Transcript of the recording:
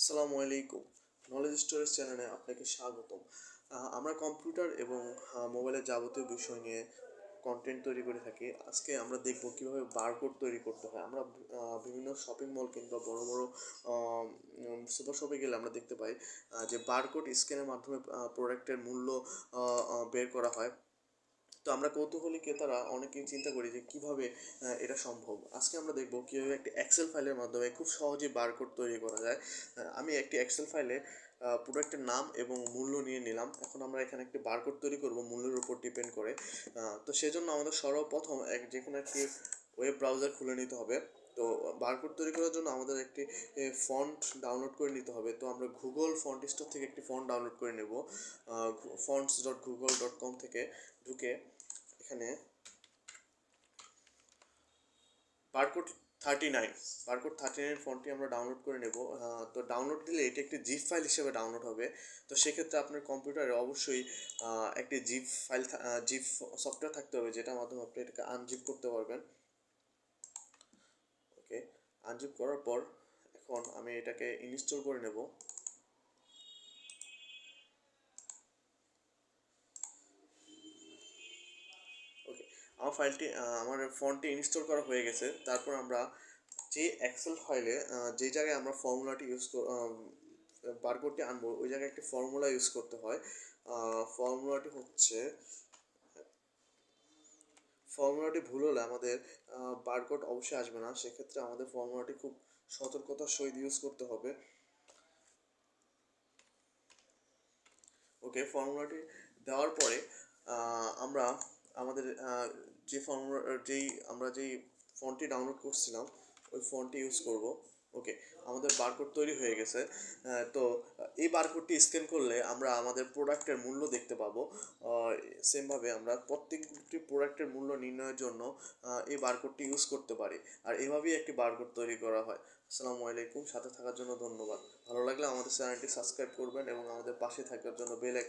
আসসালামু আলাইকুম। Knowledge storage চ্যানেলে আপনাকে স্বাগতম। আমরা কম্পিউটার এবং মোবাইলের যাবতীয় বিষয় নিয়ে কন্টেন্ট তৈরি করে থাকি। আজকে আমরা দেখব কিভাবে বারকোড তৈরি করতে হয়। আমরা বিভিন্ন শপিং মল কিংবা বড় বড় সুপার শপে গেলে আমরা দেখতে পাই যে বারকোড স্ক্যানের মাধ্যমে প্রোডাক্টের মূল্য বের করা হয়। তো আমরা কৌতূহলী ক্রেতারা অনেকেই চিন্তা করি যে কিভাবে এটা সম্ভব। আজকে আমরা দেখব কিভাবে একটি এক্সেল ফাইলের মাধ্যমে খুব সহজেই বারকোড তৈরি করা যায়। আমি একটি এক্সেল ফাইলে প্রোডাক্টের নাম এবং মূল্য নিয়ে নিলাম। এখন আমরা এখানে একটি বারকোড তৈরি করব মূল্যের উপর ডিপেন্ড করে। তো সেজন্য আমাদের সর্বপ্রথম যে কোনো একটি ওয়েব ব্রাউজার খুলে নিতে হবে। তো বারকোড তৈরি করার জন্য আমাদের একটি ফন্ট ডাউনলোড করে নিতে হবে। তো আমরা গুগল ফন্ট স্টোর থেকে একটি ফন্ট ডাউনলোড করে নেব। fonts.google.com থেকে ঢুকে এখানে বারকোড 39 ফন্টটি আমরা ডাউনলোড করে নেব। তো ডাউনলোড দিলে এটি একটি জিপ ফাইল হিসেবে ডাউনলোড হবে। তো সেক্ষেত্রে আপনার কম্পিউটারে অবশ্যই একটি জিপ সফটওয়্যার থাকতে হবে, যেটার মাধ্যমে আপনি এটাকে আনজিপ করতে পারবেন। ওকে, আনজিপ করার পর এখন আমি এটাকে ইনস্টল করে নেব। ওকে, আমার ফন্টটি ইনস্টল করা হয়ে গেছে। তারপর আমরা যে এক্সেল ফাইলে যে জায়গায় আমরা ফর্মুলাটি বারকোডটি আনবো, ওই জায়গায় একটি ফর্মুলা ইউজ করতে হয়। ফর্মুলাটি ভুল হলে আমাদের বারকোড অবশ্যই আসবে না। সেক্ষেত্রে আমাদের ফর্মুলাটি খুব সতর্কতার সহিত ইউজ করতে হবে। ওকে, ফর্মুলাটি দেওয়ার পরে আমরা আমাদের যেই ফন্টটি ডাউনলোড করছিলাম ওই ফন্টটি ইউজ করব। ওকে, আমাদের বারকোড তৈরি হয়ে গেছে। তো এই বারকোডটি স্ক্যান করলে আমরা আমাদের প্রোডাক্টের মূল্য দেখতে পাবো। সেমভাবে আমরা প্রত্যেকটি প্রোডাক্টের মূল্য নির্ণয়ের জন্য এই বারকোডটি ইউজ করতে পারি। আর এভাবেই একটি বারকোড তৈরি করা হয়। আসসালামু আলাইকুম, সাথে থাকার জন্য ধন্যবাদ। ভালো লাগলে আমাদের চ্যানেলটি সাবস্ক্রাইব করবেন এবং আমাদের পাশে থাকার জন্য বেল আইকন